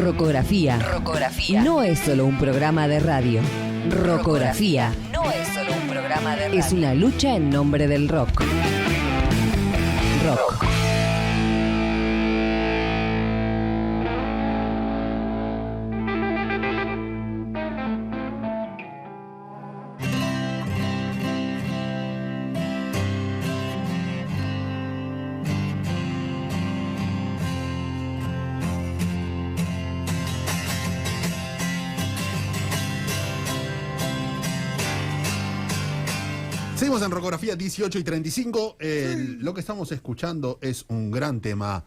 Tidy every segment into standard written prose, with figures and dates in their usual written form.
Rocografía. No es solo un programa de radio. Rocografía. No es solo un programa de radio. Es una lucha en nombre del rock. Rock. Seguimos en Rocografía 18 y 35. Lo que estamos escuchando es un gran tema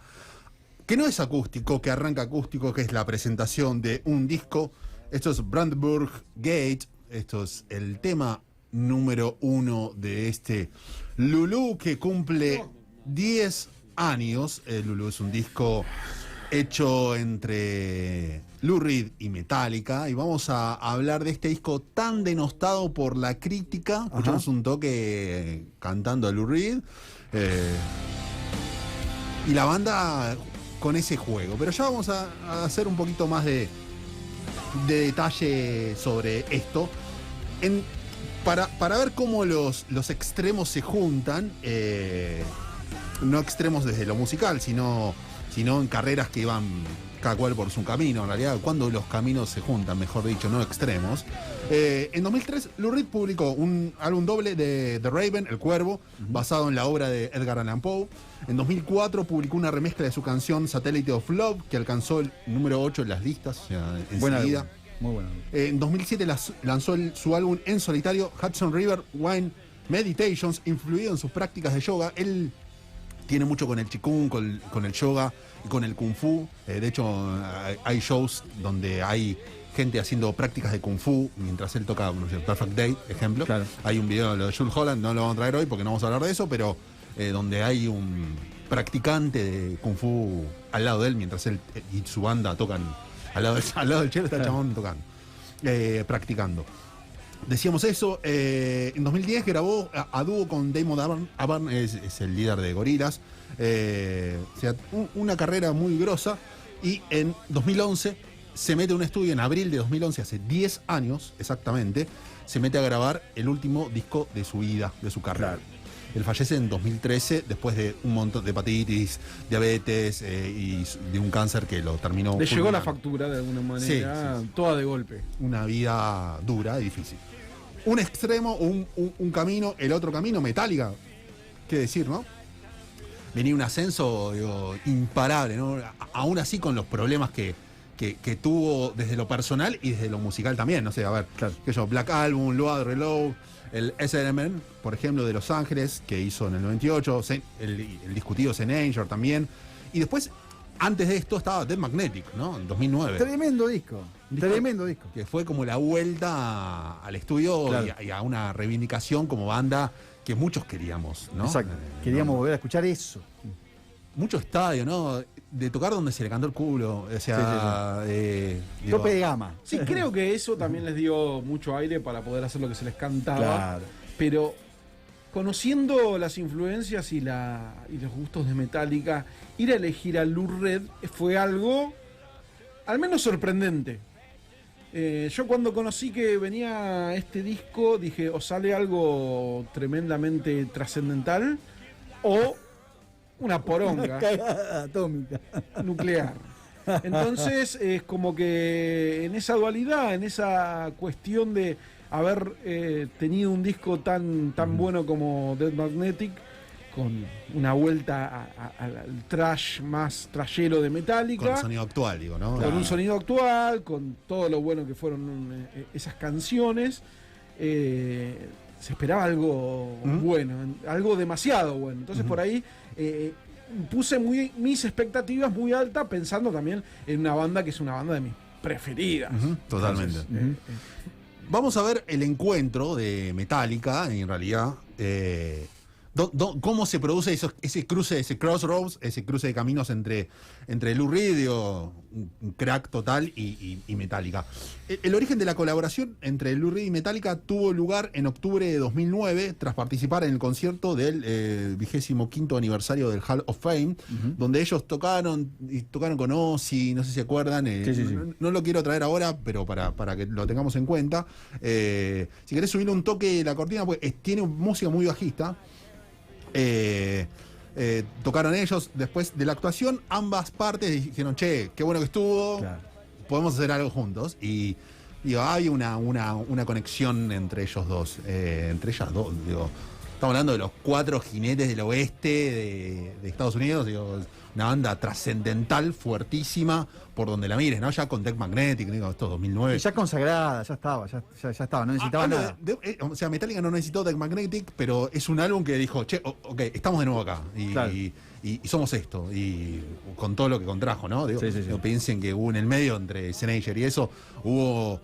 que no es acústico, que arranca acústico, que es la presentación de un disco. Esto es Brandenburg Gate. Esto es el tema número 1 de este Lulu, que cumple 10 años. Lulu es un disco hecho entre Lou Reed y Metallica, y vamos a hablar de este disco tan denostado por la crítica. Escuchamos un toque cantando a Lou Reed y la banda con ese juego, pero ya vamos a hacer un poquito más de detalle sobre esto para ver cómo los extremos se juntan, no extremos desde lo musical, sino en carreras que iban cada cual por su camino, en realidad, cuando los caminos se juntan, mejor dicho, no extremos. En 2003, Lou Reed publicó un álbum doble de The Raven, El Cuervo, basado en la obra de Edgar Allan Poe. En 2004 publicó una remezcla de su canción Satellite of Love, que alcanzó el número 8 en las listas, o sea, enseguida. Muy bueno. En 2007 lanzó su álbum en solitario, Hudson River Wine Meditations, influido en sus prácticas de yoga. Él tiene mucho con el Qigong, con el yoga y con el Kung Fu. De hecho, hay shows donde hay gente haciendo prácticas de Kung Fu mientras él toca, no sé, Perfect Day, ejemplo. Claro. Hay un video de lo de Jules Holland, no lo vamos a traer hoy porque no vamos a hablar de eso, pero donde hay un practicante de Kung Fu al lado de él mientras él y su banda tocan al lado del chelo, está el chabón tocando, practicando. Decíamos eso. En 2010 grabó a dúo con Damon Albarn, es el líder de Gorillaz. O sea, una carrera muy grosa. Y en 2011 se mete a un estudio, en abril de 2011, hace 10 años exactamente, se mete a grabar el último disco de su vida, de su carrera. Claro. Él fallece en 2013 después de un montón de hepatitis, diabetes y de un cáncer que lo terminó. Le llegó la factura de alguna manera, sí. Toda de golpe. Una vida dura y difícil. Un extremo, un camino, el otro camino, Metallica, qué decir, ¿no? Venía un ascenso, digo, imparable, ¿no? Aún así con los problemas que tuvo desde lo personal y desde lo musical también, no sé, a ver, claro. Black Album, Load, Reload, el SNM, por ejemplo, de Los Ángeles, que hizo en el 98, el discutido Zen Anger también, y después, antes de esto, estaba Dead Magnetic, ¿no? En 2009. Tremendo disco. Que fue como la vuelta al estudio, claro. y a una reivindicación como banda que muchos queríamos, ¿no? Exacto. Queríamos volver a escuchar eso. Mucho estadio, ¿no? De tocar donde se le cantó el culo, o sea... Sí. Tope de gama. Sí, creo que eso también les dio mucho aire para poder hacer lo que se les cantaba. Claro. Pero conociendo las influencias y los gustos de Metallica, ir a elegir a Lou Reed fue algo, al menos sorprendente. Yo cuando conocí que venía este disco, dije, o sale algo tremendamente trascendental, o una poronga. Una cagada atómica. Nuclear. Entonces es como que en esa dualidad, en esa cuestión de haber tenido un disco tan bueno como Dead Magnetic, con una vuelta al trash más trashero de Metallica. Con un sonido actual, digo, ¿no? Con un sonido actual, con todo lo bueno que fueron esas canciones. Se esperaba algo bueno, algo demasiado bueno. Entonces por ahí puse mis expectativas muy altas, pensando también en una banda que es una banda de mis preferidas. Totalmente. Entonces, vamos a ver el encuentro de Metallica, en realidad, cómo se produce ese cruce, ese crossroads, ese cruce de caminos entre Lou Reed, digo, un crack total, y Metallica. El origen de la colaboración entre Lou Reed y Metallica tuvo lugar en octubre de 2009 tras participar en el concierto del 25º aniversario del Hall of Fame, donde ellos tocaron con Ozzy, no sé si se acuerdan. No lo quiero traer ahora, pero para que lo tengamos en cuenta. Si querés subirle un toque la cortina, pues tiene música muy bajista. Tocaron ellos. Después de la actuación, ambas partes dijeron, che, qué bueno que estuvo, claro, podemos hacer algo juntos. Y digo, hay una conexión entre ellos dos, entre ellas dos, digo. Estamos hablando de los 4 jinetes del oeste de Estados Unidos, digo, una banda trascendental, fuertísima, por donde la mires, ¿no? Ya con Death Magnetic, digo, esto 2009. Y ya consagrada, ya estaba, no necesitaba nada. O sea, Metallica no necesitó Death Magnetic, pero es un álbum que dijo, che, ok, estamos de nuevo acá. Claro. Y somos esto, y con todo lo que contrajo, ¿no? Digo, no piensen que hubo en el medio, entre Senager y eso, hubo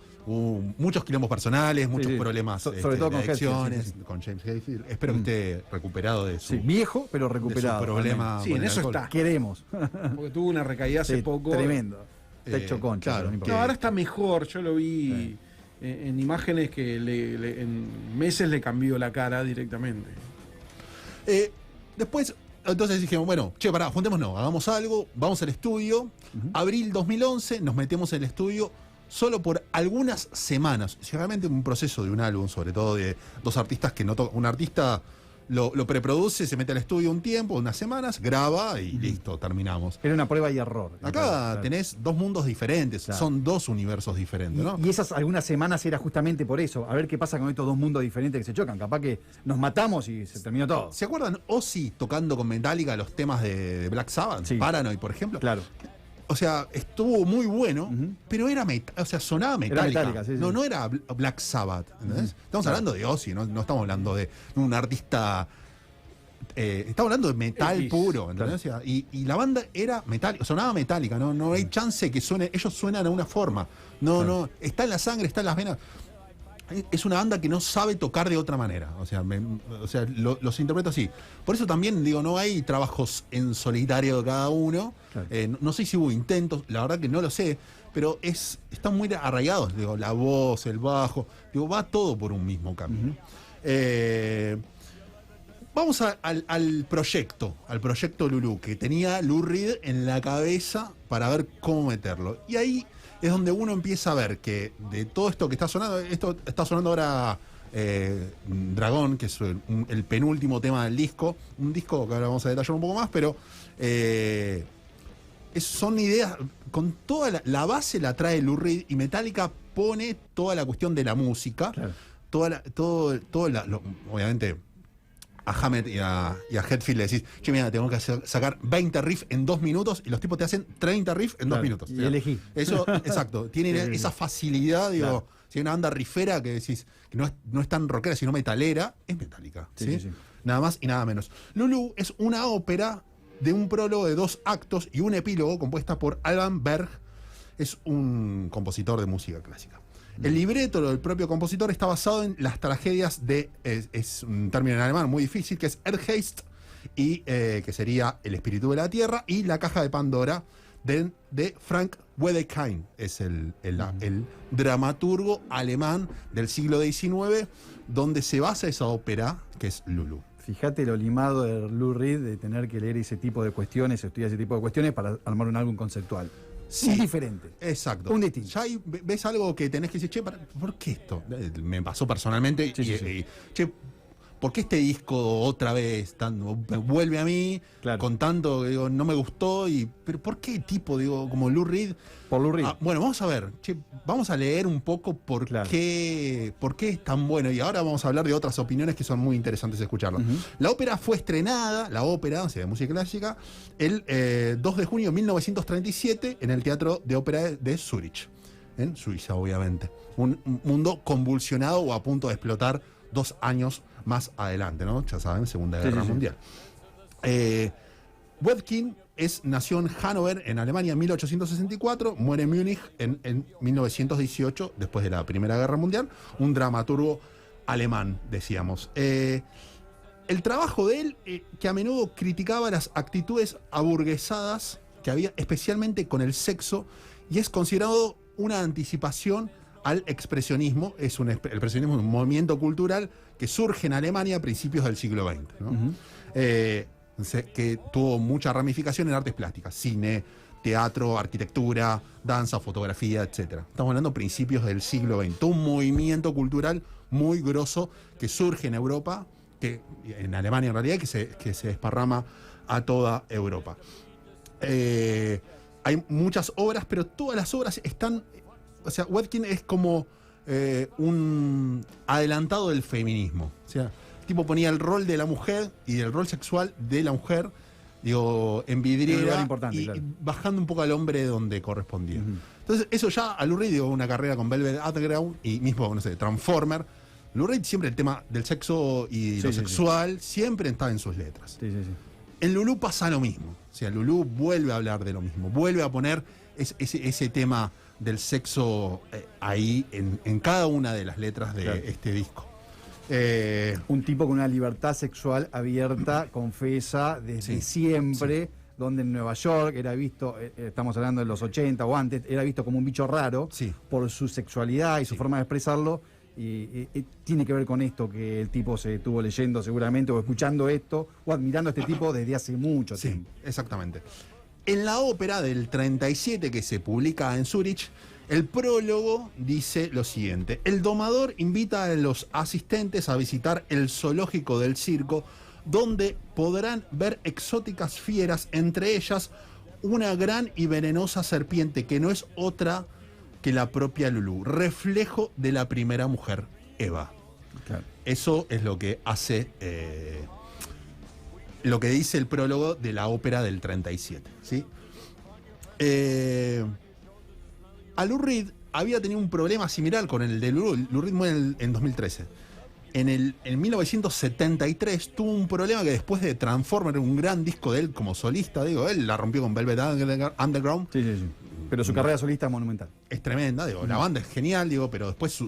muchos quilombos personales, muchos problemas, sobre todo con adicciones, con James Hetfield. Espero que esté recuperado de su... Sí, viejo, pero recuperado. De su problema. Sí, en eso alcohol. está. Queremos. Porque tuvo una recaída hace poco. Tremendo. Techo concha. Claro, No, ahora está mejor. Yo lo vi en imágenes que en meses le cambió la cara directamente. Después, entonces dijimos, bueno, che, pará, juntémonos, hagamos algo, vamos al estudio. Abril 2011, nos metemos en el estudio solo por algunas semanas. Es realmente un proceso de un álbum, sobre todo de dos artistas que no tocan. Un artista lo preproduce, se mete al estudio un tiempo, unas semanas, graba y listo, terminamos. Era una prueba y error. Acá tenés dos mundos diferentes, son dos universos diferentes, ¿no? Y esas algunas semanas era justamente por eso, a ver qué pasa con estos dos mundos diferentes que se chocan. Capaz que nos matamos y se terminó todo. ¿Se acuerdan Ozzy tocando con Metallica los temas de Black Sabbath? Sí. Paranoid, por ejemplo. Claro. O sea, estuvo muy bueno, pero era sonaba Metallica. Era Metallica, sí. No era Black Sabbath, ¿entendés? Estamos hablando de Ozzy, no estamos hablando de un artista. Estamos hablando de metal puro, ¿entendés? Claro. Y la banda era metálica, sonaba Metallica, no hay chance que suene. Ellos suenan a una forma. No, está en la sangre, está en las venas. Es una banda que no sabe tocar de otra manera. O sea, los interpreto así. Por eso también digo, no hay trabajos en solitario de cada uno. Claro. No sé si hubo intentos, la verdad que no lo sé, pero están muy arraigados. Digo, la voz, el bajo, digo, va todo por un mismo camino. Vamos al proyecto Lulú, que tenía Lou Reed en la cabeza para ver cómo meterlo. Y ahí es donde uno empieza a ver que de todo esto que está sonando, esto está sonando ahora Dragón, que es el penúltimo tema del disco, un disco que ahora vamos a detallar un poco más, pero son ideas, con toda la base la trae Lou Reed, y Metallica pone toda la cuestión de la música, claro, obviamente a Hammett y a Hetfield le decís, che, mira, tengo que sacar 20 riffs en 2 minutos, y los tipos te hacen 30 riffs en 2 minutos. Y elegí. Eso, exacto. Tienen esa facilidad, digo, claro. Si hay una banda riffera que decís que no es tan rockera, sino metalera, es Metallica. ¿Sí? Nada más y nada menos. Lulú es una ópera de un prólogo de 2 actos y un epílogo compuesta por Alban Berg. Es un compositor de música clásica. El libreto del propio compositor está basado en las tragedias de, es un término en alemán muy difícil, que es Erdgeist, y que sería El espíritu de la tierra, y La caja de Pandora de Frank Wedekind. Es el dramaturgo alemán del siglo XIX, donde se basa esa ópera, que es Lulú. Fíjate lo limado de Lou Reed de tener que leer ese tipo de cuestiones, estudiar ese tipo de cuestiones para armar un álbum conceptual. Sí, un diferente. Exacto. Un distinto. Ya ahí ves algo que tenés que decir, che, ¿por qué esto? Me pasó personalmente. Che, ¿por qué este disco otra vez vuelve a mí? Claro. Con tanto, digo, no me gustó. ¿Pero por qué tipo, digo, como Lou Reed? Por Lou Reed. Bueno, vamos a ver. Che, vamos a leer un poco por qué es tan bueno. Y ahora vamos a hablar de otras opiniones que son muy interesantes escucharlas. La ópera fue estrenada, o sea, de música clásica, el 2 de junio de 1937 en el Teatro de Ópera de Zúrich, en Suiza, obviamente. Un mundo convulsionado o a punto de explotar 2 años más adelante, ¿no? Ya saben, Segunda Guerra Mundial. Wedekind nació en Hannover, en Alemania, en 1864, muere en Múnich en 1918, después de la Primera Guerra Mundial, un dramaturgo alemán, decíamos. El trabajo de él, que a menudo criticaba las actitudes aburguesadas que había, especialmente con el sexo, y es considerado una anticipación al expresionismo. El expresionismo es un movimiento cultural que surge en Alemania a principios del siglo XX, ¿no? Que tuvo mucha ramificación en artes plásticas, cine, teatro, arquitectura, danza, fotografía, etc. Estamos hablando de principios del siglo XX. Un movimiento cultural muy grosso que surge en Europa, en Alemania en realidad, que se desparrama a toda Europa. Hay muchas obras, pero todas las obras están... O sea, Wedgkin es como un adelantado del feminismo. O sea, el tipo ponía el rol de la mujer y el rol sexual de la mujer, digo, en vidriera y bajando un poco al hombre donde correspondía. Entonces, eso ya a Lou Reed, digo, una carrera con Velvet Underground y mismo, no sé, Transformer. Lou Reed siempre el tema del sexo y lo sexual siempre está en sus letras. En Lulú pasa lo mismo. O sea, Lulú vuelve a hablar de lo mismo, vuelve a poner ese tema del sexo ahí en cada una de las letras de este disco. Un tipo con una libertad sexual abierta, confesa, desde siempre, donde en Nueva York era visto, estamos hablando de los 80 o antes, era visto como un bicho raro por su sexualidad y su forma de expresarlo. Y tiene que ver con esto que el tipo se estuvo leyendo seguramente o escuchando esto o admirando a este tipo desde hace mucho tiempo. Exactamente. En la ópera del 37 que se publica en Zurich, el prólogo dice lo siguiente: el domador invita a los asistentes a visitar el zoológico del circo, donde podrán ver exóticas fieras, entre ellas una gran y venenosa serpiente que no es otra que la propia Lulú, reflejo de la primera mujer, Eva. Eso es lo que hace, lo que dice el prólogo de la ópera del 37. ¿Sí? A Lou Reed había tenido un problema similar con el de Lulú. Lou Reed muere en 2013. En 1973 tuvo un problema que después de Transformer, un gran disco de él como solista, digo, él la rompió con Velvet Underground. Pero su carrera solista es monumental. Es tremenda, digo, la banda es genial, digo, pero después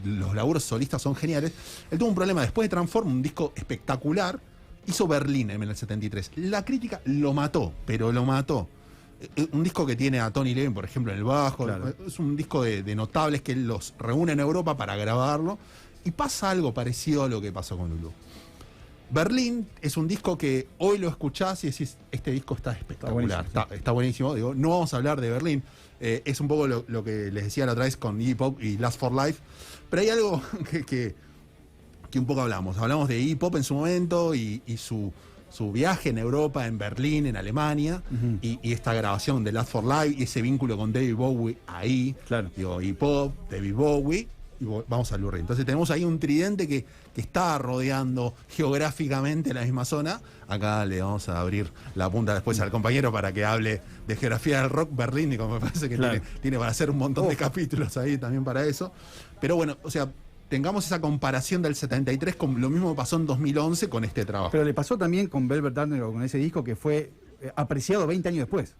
los laburos solistas son geniales. Él tuvo un problema después de Transform, un disco espectacular. Hizo Berlín en el 73. La crítica lo mató, pero lo mató. Un disco que tiene a Tony Levin, por ejemplo, en el bajo. Es un disco de notables que él los reúne en Europa para grabarlo. Y pasa algo parecido a lo que pasó con Lulú. Berlín es un disco que hoy lo escuchás y decís, este disco está espectacular, está buenísimo. Digo, no vamos a hablar de Berlín, es un poco lo que les decía la otra vez con Iggy Pop y Last for Life, pero hay algo que un poco hablamos de Iggy Pop en su momento y su viaje en Europa, en Berlín, en Alemania, y esta grabación de Last for Life y ese vínculo con David Bowie ahí, digo, Iggy Pop, David Bowie, y vamos a Lou Reed. Entonces tenemos ahí un tridente que está rodeando geográficamente la misma zona. Acá le vamos a abrir la punta después al compañero para que hable de geografía del rock Berlín, y como me parece que tiene para hacer un montón de capítulos ahí también para eso. Pero bueno, o sea, tengamos esa comparación del 73 con lo mismo que pasó en 2011 con este trabajo. Pero le pasó también con Velvet Underground, con ese disco que fue apreciado 20 años después.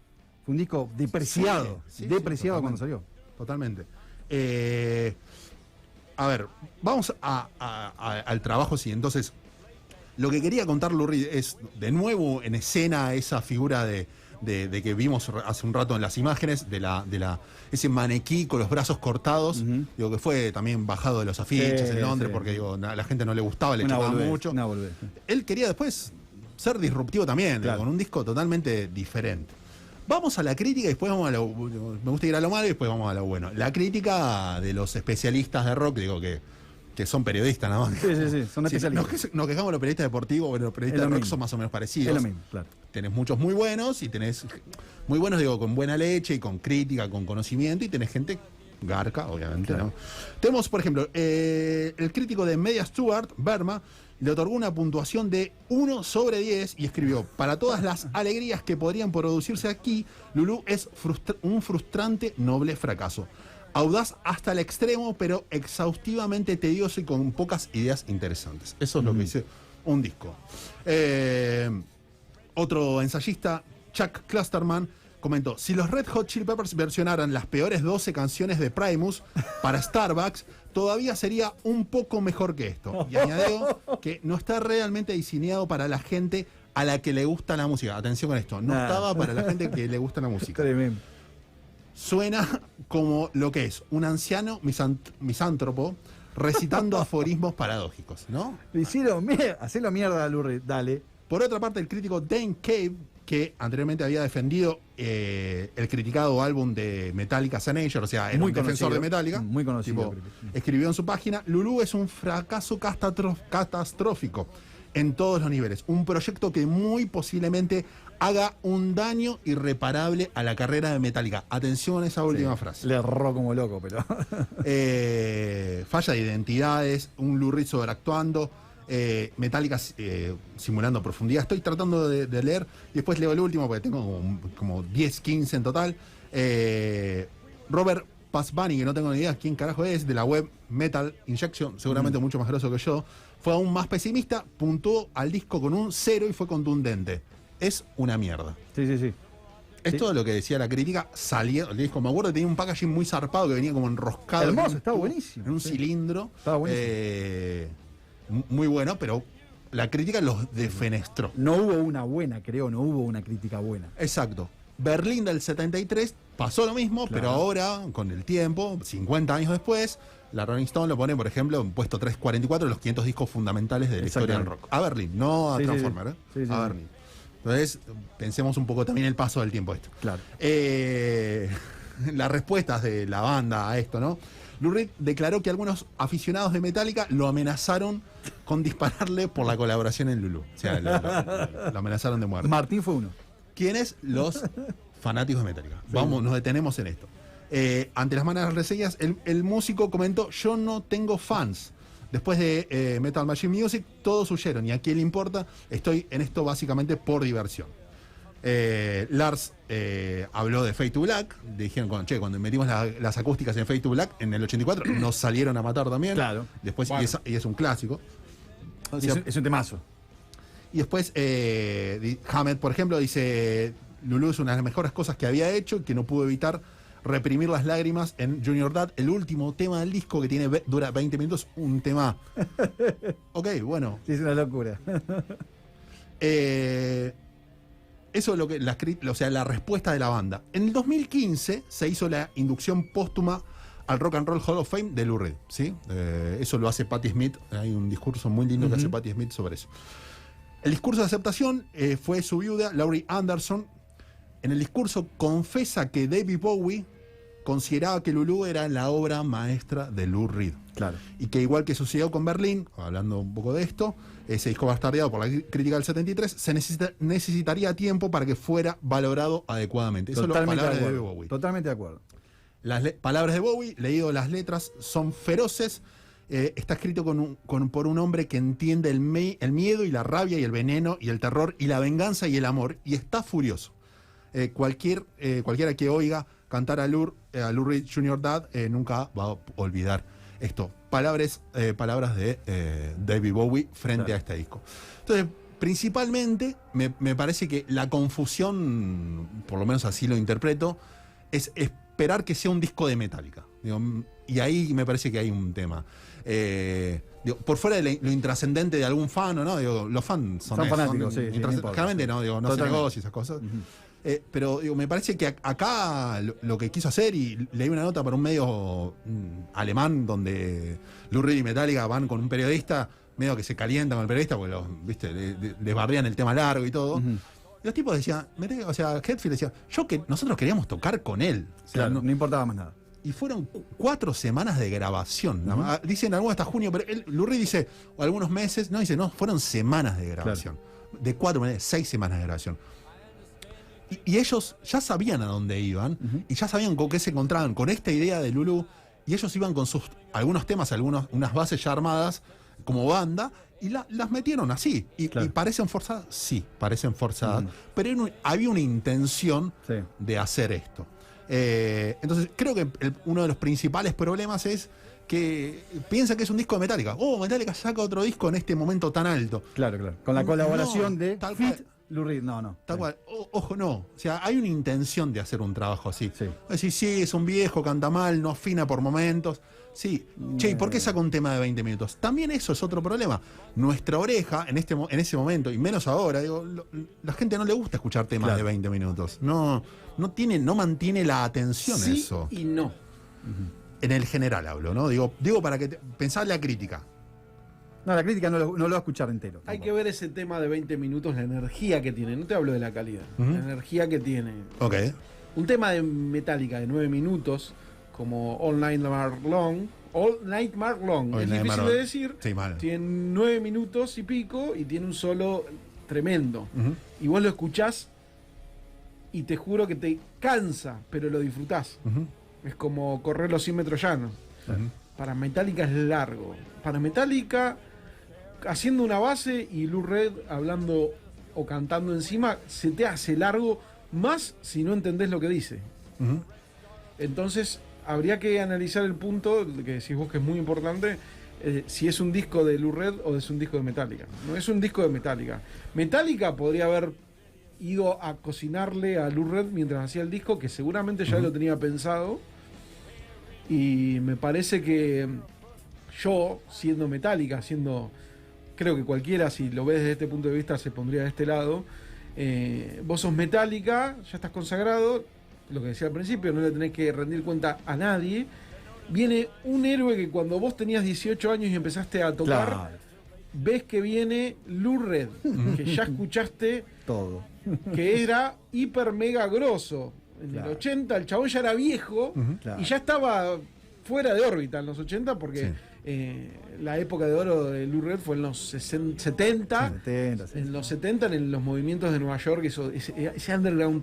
Fue un disco depreciado, depreciado cuando salió. Totalmente. A ver, vamos al trabajo, sí. Entonces, lo que quería contar Lou Reed es, de nuevo, en escena, esa figura de que vimos hace un rato en las imágenes, de ese maniquí con los brazos cortados, digo, que fue también bajado de los afiches en Londres, porque digo, a la gente no le gustaba, le chocaba mucho. Él quería después ser disruptivo también, digo, con un disco totalmente diferente. Vamos a la crítica y después vamos a lo... Me gusta ir a lo malo y después vamos a lo bueno. La crítica de los especialistas de rock, digo que son periodistas nada más. Sí, son especialistas. Nos quejamos de los periodistas deportivos, pero los periodistas de rock son más o menos parecidos. Es lo mismo, claro. Tenés muchos muy buenos y tenés muy buenos, digo, con buena leche y con crítica, con conocimiento, y tenés gente garca, obviamente, ¿no? Tenemos, por ejemplo, el crítico de Media Stuart, Berma, le otorgó una puntuación de 1 sobre 10 y escribió: para todas las alegrías que podrían producirse aquí, Lulú es un frustrante noble fracaso. Audaz hasta el extremo, pero exhaustivamente tedioso y con pocas ideas interesantes. Eso es lo que dice un disco. Otro ensayista, Chuck Klosterman, comentó, si los Red Hot Chili Peppers versionaran las peores 12 canciones de Primus para Starbucks, todavía sería un poco mejor que esto. Y añadió que no está realmente diseñado para la gente a la que le gusta la música. Atención con esto, no estaba para la gente que le gusta la música. Tremendo. Suena como lo que es un anciano misántropo recitando aforismos paradójicos, ¿no? Le hicieron mierda, hacelo mierda, Lou Reed, dale. Por otra parte, el crítico Dane Cave, que anteriormente había defendido el criticado álbum de Metallica Sanager, o sea, era Muy un defensor conocido, de Metallica, muy conocido, escribió en su página, Lulu es un fracaso catastrófico en todos los niveles. Un proyecto que muy posiblemente haga un daño irreparable a la carrera de Metallica. Atención a esa última frase. Le erró como loco, pero... falla de identidades, un Lou Reed sobreactuando, Metallica simulando profundidad. Estoy tratando de leer y después leo el último porque tengo como 10, 15 en total. Robert Pasbani, que no tengo ni idea quién carajo es, de la web Metal Injection, seguramente mucho más grosso que yo, fue aún más pesimista, puntuó al disco con un 0 y fue contundente. Es una mierda. Sí. Esto es lo que decía la crítica, salió el disco, me acuerdo que tenía un packaging muy zarpado que venía como enroscado. Hermoso, estaba buenísimo. En un cilindro. Estaba buenísimo. Muy bueno, pero la crítica los defenestró. No hubo una buena, creo, no hubo una crítica buena. Exacto. Berlín del 73 pasó lo mismo, Claro. pero ahora, con el tiempo, 50 años después, la Rolling Stone lo pone, por ejemplo, en puesto 344 de los 500 discos fundamentales de la historia del rock. A Berlín, no a Sí, sí, Transformer, sí. Sí, a sí. Berlín. Entonces, pensemos un poco también el paso del tiempo esto. Claro. Las respuestas de la banda a esto, ¿no? Lou Reed declaró que algunos aficionados de Metallica lo amenazaron con dispararle por la colaboración en Lulu. O sea, lo amenazaron de muerte. Martín fue uno. ¿Quiénes? Los fanáticos de Metallica. Vamos, nos detenemos en esto. Ante las malas reseñas, el músico comentó, yo no tengo fans. Después de Metal Machine Music, todos huyeron. Y a quién le importa, estoy en esto básicamente por diversión. Lars habló de Fade to Black. Dijeron, cuando metimos las acústicas en Fade to Black, en el 84, nos salieron a matar también. Claro. Después, Bueno. y es un clásico. O sea, Es un temazo. y después, Hammett, por ejemplo, dice, Lulu es una de las mejores cosas que había hecho, que no pudo evitar reprimir las lágrimas en Junior Dad, el último tema del disco que dura 20 minutos, un tema. Ok, bueno. Sí, es una locura. Eso es lo que la respuesta de la banda. En el 2015 se hizo la inducción póstuma al Rock and Roll Hall of Fame de Lou Reed, ¿sí? Eso lo hace Patti Smith. Hay un discurso muy lindo que hace Patti Smith sobre eso. El discurso de aceptación fue su viuda, Laurie Anderson. En el discurso confesa que David Bowie consideraba que Lulu era la obra maestra de Lou Reed. Claro. Y que igual que sucedió con Berlín, hablando un poco de esto, ese disco bastardeado por la crítica del 73, se necesitaría tiempo para que fuera valorado adecuadamente. Eso son las palabras de Bowie. Totalmente de acuerdo. Las palabras de Bowie, leído las letras, son feroces. Está escrito por un hombre que entiende el miedo y la rabia y el veneno y el terror y la venganza y el amor, y está furioso. Cualquiera que oiga cantar a Lou Reed Jr. Dad nunca va a olvidar esto. Palabras de David Bowie frente a este disco. Entonces, principalmente, me parece que la confusión, por lo menos así lo interpreto, es esperar que sea un disco de Metallica. Y ahí me parece que hay un tema. Por fuera de lo intrascendente de algún fan, ¿no? Los fans son fanáticos, sí, no importa. claramente no se negocia esas cosas. Pero me parece que acá lo que quiso hacer, y leí una nota para un medio alemán donde Lou Reed y Metallica van con un periodista, medio que se calientan con el periodista porque les bardean el tema largo y todo. Y los tipos decían, Hetfield decía, nosotros queríamos tocar con él. O sea, Claro, no importaba más nada. y fueron 4 semanas de grabación. Dicen algunos hasta junio, pero Lou Reed dice, o algunos meses, no, fueron semanas de grabación. De 4 meses, 6 semanas de grabación. Y ellos ya sabían a dónde iban, y ya sabían con qué se encontraban, con esta idea de Lulu, y ellos iban con algunos temas, unas bases ya armadas como banda, y las metieron así. Y parecen forzadas, sí, parecen forzadas, pero había una intención de hacer esto. Entonces creo que uno de los principales problemas es que piensa que es un disco de Metallica. Metallica saca otro disco en este momento tan alto. Claro. Con la colaboración de tal Fit cual. Lou Reed, no. Tal cual. Ojo, no. O sea, hay una intención de hacer un trabajo así. Sí. Es decir, sí, es un viejo, canta mal, no afina por momentos. Sí. Che, ¿y por qué saca un tema de 20 minutos? También eso es otro problema. Nuestra oreja, en ese momento, y menos ahora, digo, la gente no le gusta escuchar temas de 20 minutos. No mantiene la atención Sí eso. y no. En el general hablo, ¿no? Digo para que pensar la crítica. No, la crítica no lo va a escuchar entero. Hay que ver ese tema de 20 minutos, la energía que tiene. No te hablo de la calidad. La energía que tiene. Ok. Un tema de Metallica de 9 minutos, como All Nightmare Long. Es difícil de decir. Sí, mal. Tiene 9 minutos y pico y tiene un solo tremendo. Y vos lo escuchás y te juro que te cansa, pero lo disfrutás. Es como correr los 100 metros llanos. Para Metallica es largo. Para Metallica, haciendo una base y Lou Reed hablando o cantando encima, se te hace largo, más si no entendés lo que dice. Entonces, habría que analizar el punto que decís vos que es muy importante, si es un disco de Lou Reed o es un disco de Metallica. No es un disco de Metallica. Metallica podría haber ido a cocinarle a Lou Reed mientras hacía el disco, que seguramente ya lo tenía pensado. Y me parece que yo, siendo Metallica, creo que cualquiera, si lo ves desde este punto de vista, se pondría de este lado. Vos sos Metallica, ya estás consagrado, lo que decía al principio, no le tenés que rendir cuenta a nadie. Viene un héroe que cuando vos tenías 18 años y empezaste a tocar, ves que viene Lou Reed, que ya escuchaste todo, que era hiper mega grosso. En el 80 el chabón ya era viejo y ya estaba fuera de órbita en los 80 porque la época de oro de Lou Reed fue en los 70. En los 70, en los movimientos de Nueva York, ese underground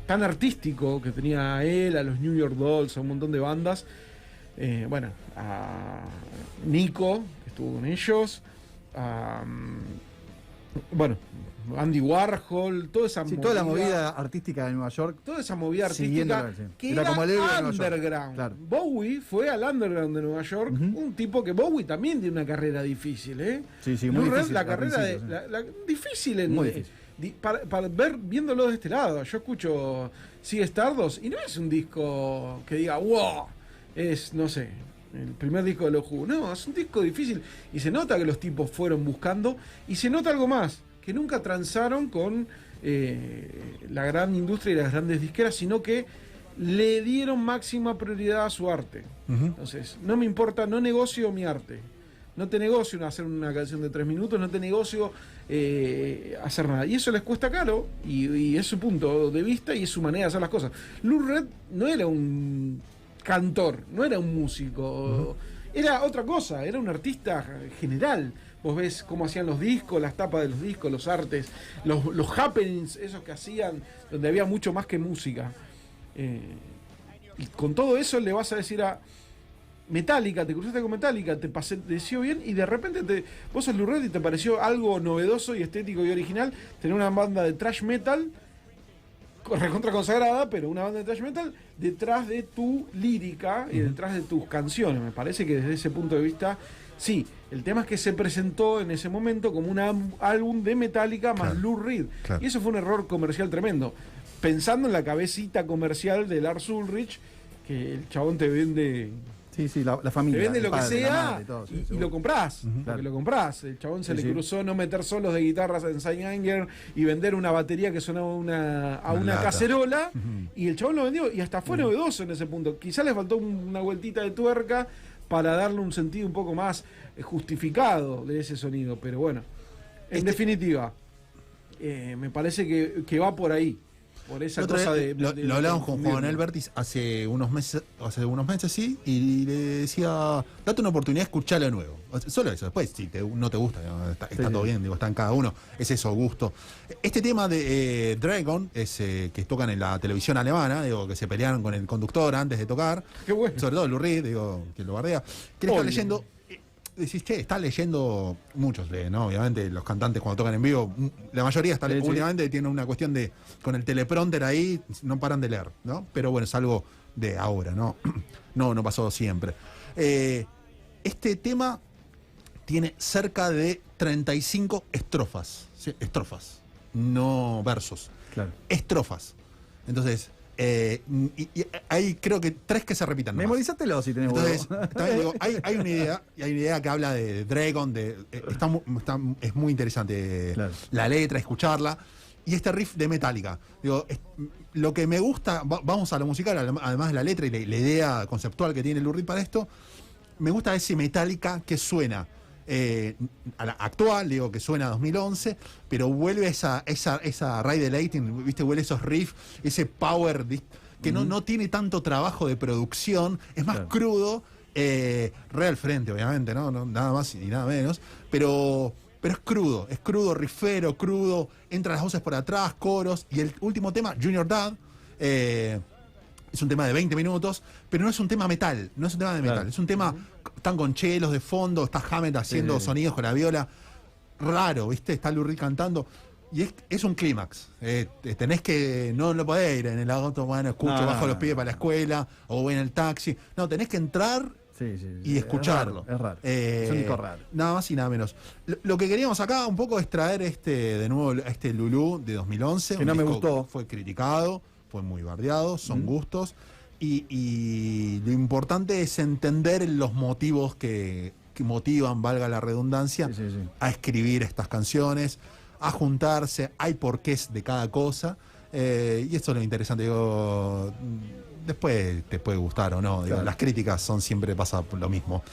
tan artístico que tenía él, a los New York Dolls, a un montón de bandas. A Nico, que estuvo con ellos, Andy Warhol, toda la movida artística de Nueva York. Toda esa movida artística que era como underground. Claro. Bowie fue al underground de Nueva York, un tipo que Bowie también tiene una carrera difícil, ¿eh? Sí, muy difícil. La carrera difícil muy difícil. Para viéndolo de este lado. Yo escucho Sigue Stardust y no es un disco que diga wow, es, no sé, el primer disco de los Who. No, es un disco difícil y se nota que los tipos fueron buscando y se nota algo más, que nunca transaron con la gran industria y las grandes disqueras, sino que le dieron máxima prioridad a su arte. Entonces, no me importa, no negocio mi arte. No te negocio hacer una canción de 3 minutos, no te negocio hacer nada. Y eso les cuesta caro, y es su punto de vista y es su manera de hacer las cosas. Lou Reed no era un cantor, no era un músico, era otra cosa, era un artista general. Vos ves cómo hacían los discos, las tapas de los discos, los artes, los happenings, esos que hacían, donde había mucho más que música. Y con todo eso le vas a decir a Metallica, te cruzaste con Metallica, te pareció bien y de repente vos sos Lou Reed y te pareció algo novedoso y estético y original tener una banda de thrash metal recontra consagrada, pero una banda de thrash metal detrás de tu lírica y detrás de tus canciones. Me parece que desde ese punto de vista, sí, el tema es que se presentó en ese momento como un álbum de Metallica más Lou Reed. Y eso fue un error comercial tremendo. Pensando en la cabecita comercial de Lars Ulrich, que el chabón te vende... Sí, la familia. Te vende lo que sea madre, todo, y lo comprás. Porque lo comprás. El chabón se le cruzó no meter solos de guitarras en Saint Anger y vender una batería que sonaba a una cacerola. Y el chabón lo vendió y hasta fue novedoso en ese punto. Quizás le faltó una vueltita de tuerca para darle un sentido un poco más justificado de ese sonido. Pero bueno, en definitiva, me parece que va por ahí. Por esa cosa lo hablábamos con Juan Albertis hace unos meses, sí, y le decía, date una oportunidad de escucharlo de nuevo. Solo eso, después, si no te gusta, está todo bien, digo, está en cada uno, es eso, gusto. Este tema de Dragon, que tocan en la televisión alemana, digo, que se pelearon con el conductor antes de tocar. Qué bueno. Sobre todo Lou Reed, digo, que lo bardea. Que le está leyendo. Decís, está leyendo, muchos leen, ¿no? Obviamente los cantantes cuando tocan en vivo, la mayoría está últimamente tiene una cuestión de, con el teleprompter ahí, no paran de leer, ¿no? Pero bueno, es algo de ahora, ¿no? No pasó siempre. Este tema tiene cerca de 35 estrofas, ¿sí? Estrofas, no versos. Claro. Estrofas. Entonces, y hay creo que 3 que se repitan. Memorízatelo si tenés huevo. Entonces, también digo, hay una idea que habla de Dragon, es muy interesante la letra, escucharla. Y este riff de Metallica. Digo, lo que me gusta, vamos a lo musical, además de la letra y la idea conceptual que tiene Lou Reed para esto, me gusta ese Metallica que suena a la actual, digo, que suena a 2011, pero vuelve esa Ride the Lightning, ¿viste? Vuelve esos riffs, ese power que no tiene tanto trabajo de producción, es más crudo, re al frente, obviamente, ¿no? Nada más y nada menos, pero es crudo, rifero, crudo, entran las voces por atrás, coros, y el último tema, Junior Dad, es un tema de 20 minutos, pero no es un tema metal, no es un tema de metal, es un tema, están con chelos de fondo, está Hammett haciendo sonidos con la viola, raro, ¿viste? Está Lou Reed cantando, y es un clímax, tenés que, no lo podés ir en el auto, bueno, escucho, bajo los pies para la escuela, o voy en el taxi, no, tenés que entrar y escucharlo. Es raro. Es un disco raro. Nada más y nada menos. Lo que queríamos acá un poco es traer de nuevo este Lulú de 2011. Que no me gustó. Fue criticado, fue muy bardeado, son gustos. Y lo importante es entender los motivos que motivan, valga la redundancia, a escribir estas canciones, a juntarse, hay porqués de cada cosa. Y esto es lo interesante, digo. Después te puede gustar o no. Digo, las críticas son siempre pasa por lo mismo.